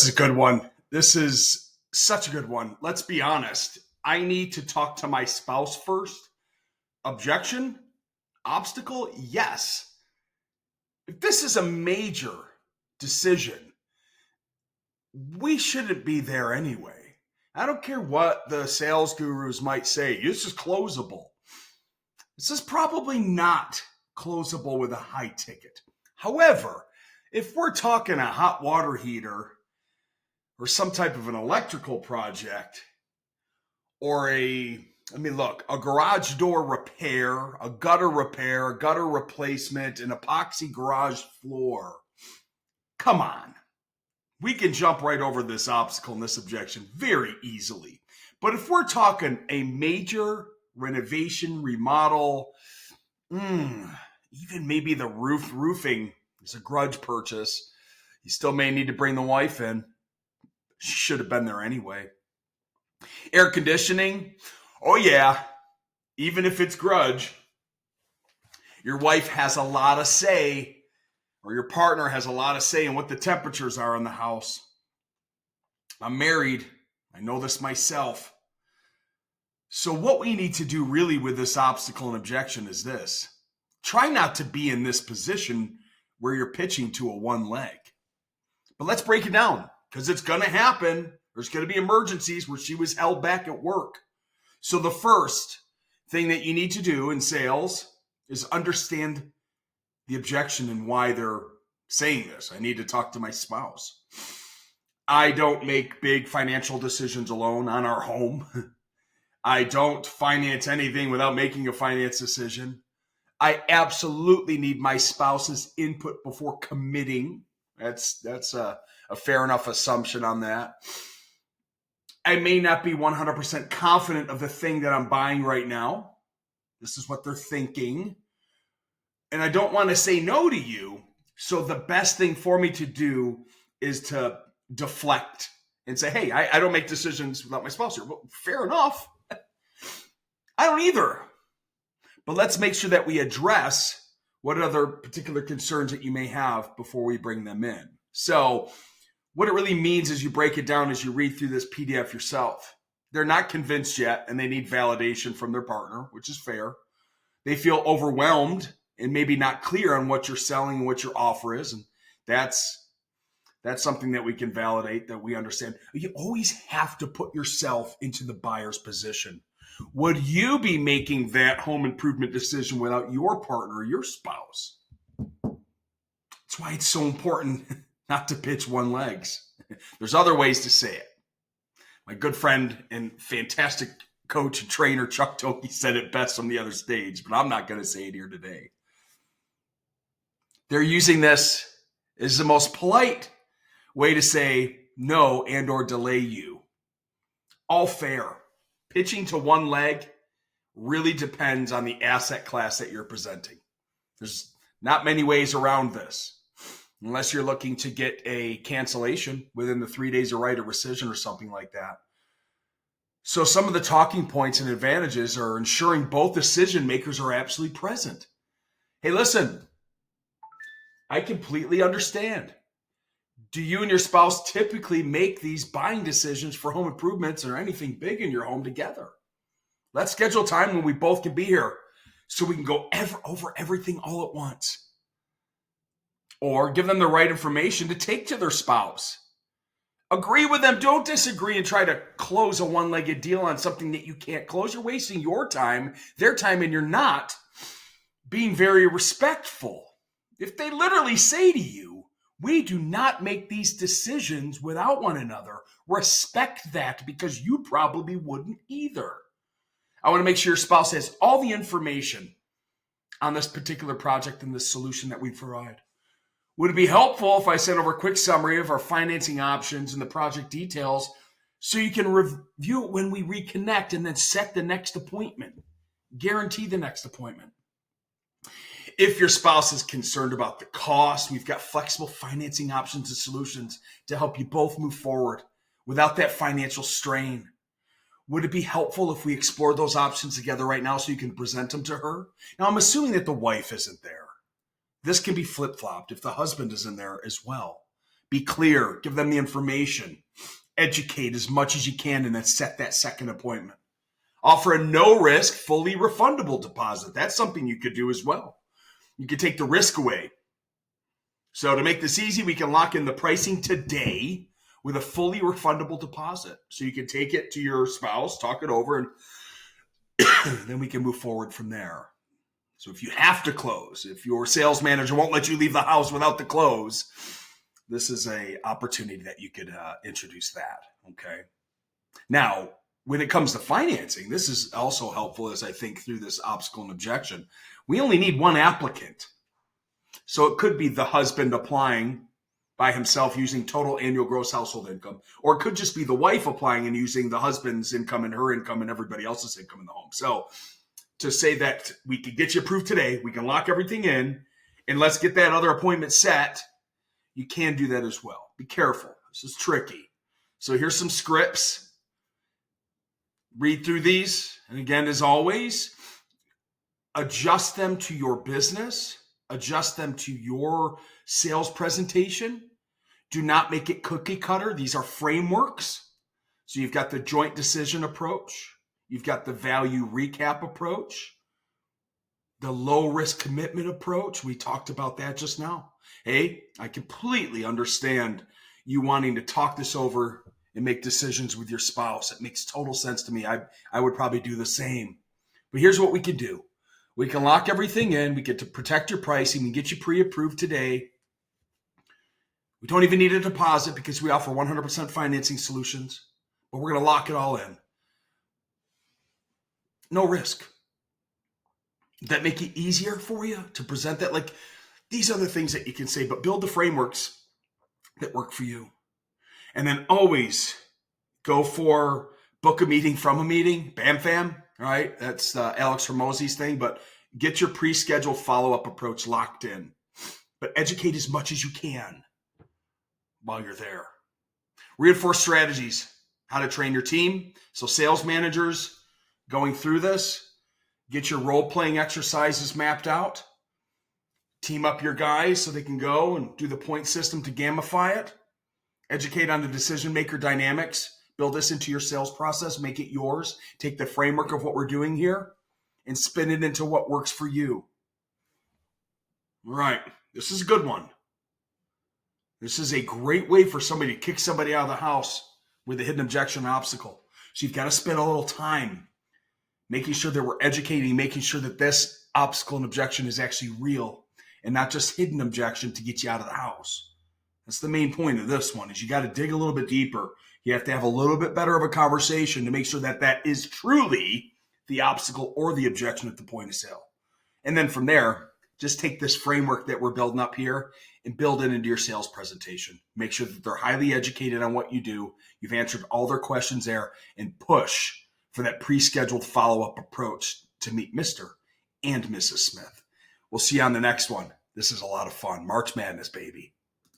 This is a good one. This is such a good one. Let's be honest. I need to talk to my spouse first. Objection? Obstacle? Yes. If this is a major decision, we shouldn't be there anyway. I don't care what the sales gurus might say. This is closable. This is probably not closable with a high ticket. However, if we're talking a hot water heater or some type of an electrical project or a garage door repair, a gutter replacement, an epoxy garage floor. Come on. We can jump right over this obstacle and this objection very easily. But if we're talking a major renovation, remodel, even maybe the roofing is a grudge purchase, you still may need to bring the wife in. She should have been there anyway. Air conditioning, oh yeah, even if it's grudge, your wife has a lot of say, or your partner has a lot of say in what the temperatures are in the house. I'm married. I know this myself. So what we need to do really with this obstacle and objection is this. Try not to be in this position where you're pitching to a one leg. But let's break it down because it's going to happen. There's going to be emergencies where she was held back at work. So the first thing that you need to do in sales is understand the objection and why they're saying this. I need to talk to my spouse. I don't make big financial decisions alone on our home. I don't finance anything without making a finance decision. I absolutely need my spouse's input before committing. That's a fair enough assumption on that. I may not be 100% confident of the thing that I'm buying right now. This is what they're thinking. And I don't want to say no to you. So the best thing for me to do is to deflect and say, hey, I don't make decisions without my spouse here. Well, fair enough. I don't either. But let's make sure that we address what other particular concerns that you may have before we bring them in. So what it really means is you break it down as you read through this PDF yourself. They're not convinced yet, and they need validation from their partner, which is fair. They feel overwhelmed and maybe not clear on what you're selling and what your offer is. And that's something that we can validate, that we understand. You always have to put yourself into the buyer's position. Would you be making that home improvement decision without your partner or your spouse? That's why it's so important not to pitch one legs. There's other ways to say it. My good friend and fantastic coach and trainer, Chuck Tokey, said it best on the other stage, but I'm not going to say it here today. They're using this as the most polite way to say no and or delay you. All fair. Pitching to one leg really depends on the asset class that you're presenting. There's not many ways around this, unless you're looking to get a cancellation within the 3 days of right of rescission or something like that. So some of the talking points and advantages are ensuring both decision makers are absolutely present. Hey, listen, I completely understand. Do you and your spouse typically make these buying decisions for home improvements or anything big in your home together? Let's schedule time when we both can be here so we can go over everything all at once. Or give them the right information to take to their spouse. Agree with them. Don't disagree and try to close a one-legged deal on something that you can't close. You're wasting your time, their time, and you're not being very respectful. If they literally say to you, we do not make these decisions without one another, respect that because you probably wouldn't either. I want to make sure your spouse has all the information on this particular project and this solution that we provide. Would it be helpful if I sent over a quick summary of our financing options and the project details so you can review it when we reconnect and then set the next appointment? Guarantee the next appointment. If your spouse is concerned about the cost, we've got flexible financing options and solutions to help you both move forward without that financial strain. Would it be helpful if we explored those options together right now so you can present them to her? Now, I'm assuming that the wife isn't there. This can be flip-flopped if the husband is in there as well. Be clear. Give them the information. Educate as much as you can, and then set that second appointment. Offer a no-risk, fully refundable deposit. That's something you could do as well. You could take the risk away. So to make this easy, we can lock in the pricing today with a fully refundable deposit. So you can take it to your spouse, talk it over, and then we can move forward from there. So if you have to close, if your sales manager won't let you leave the house without the close, this is an opportunity that you could introduce that, okay? Now, when it comes to financing, this is also helpful as I think through this obstacle and objection. We only need one applicant. So it could be the husband applying by himself using total annual gross household income, or it could just be the wife applying and using the husband's income and her income and everybody else's income in the home. So to say that we can get you approved today, we can lock everything in, and let's get that other appointment set, you can do that as well. Be careful. This is tricky. So here's some scripts. Read through these. And again, as always, adjust them to your business. Adjust them to your sales presentation. Do not make it cookie cutter. These are frameworks. So you've got the joint decision approach. You've got the value recap approach. The low risk commitment approach. We talked about that just now. Hey, I completely understand you wanting to talk this over and make decisions with your spouse. It makes total sense to me. I would probably do the same. But here's what we can do. We can lock everything in. We get to protect your pricing. We get you pre-approved today. We don't even need a deposit because we offer 100% financing solutions, but we're going to lock it all in. No risk. Does that make it easier for you to present that? Like, these are the things that you can say, but build the frameworks that work for you. And then always go for book a meeting from a meeting. Bam, fam. All right. That's Alex Hormozi's thing, but get your pre-scheduled follow-up approach locked in. But educate as much as you can while you're there. Reinforce strategies, how to train your team. So sales managers going through this, get your role-playing exercises mapped out. Team up your guys so they can go and do the point system to gamify it. Educate on the decision-maker dynamics. Build this into your sales process. Make it yours. Take the framework of what we're doing here and spin it into what works for you. All right. This is a good one. This is a great way for somebody to kick somebody out of the house with a hidden objection and obstacle. So you've got to spend a little time making sure that we're educating, making sure that this obstacle and objection is actually real and not just hidden objection to get you out of the house. That's the main point of this one, is you got to dig a little bit deeper. You have to have a little bit better of a conversation to make sure that that is truly the obstacle or the objection at the point of sale. And then from there, just take this framework that we're building up here and build it into your sales presentation. Make sure that they're highly educated on what you do. You've answered all their questions there, and push for that pre-scheduled follow-up approach to meet Mr. and Mrs. Smith. We'll see you on the next one. This is a lot of fun. March Madness, baby.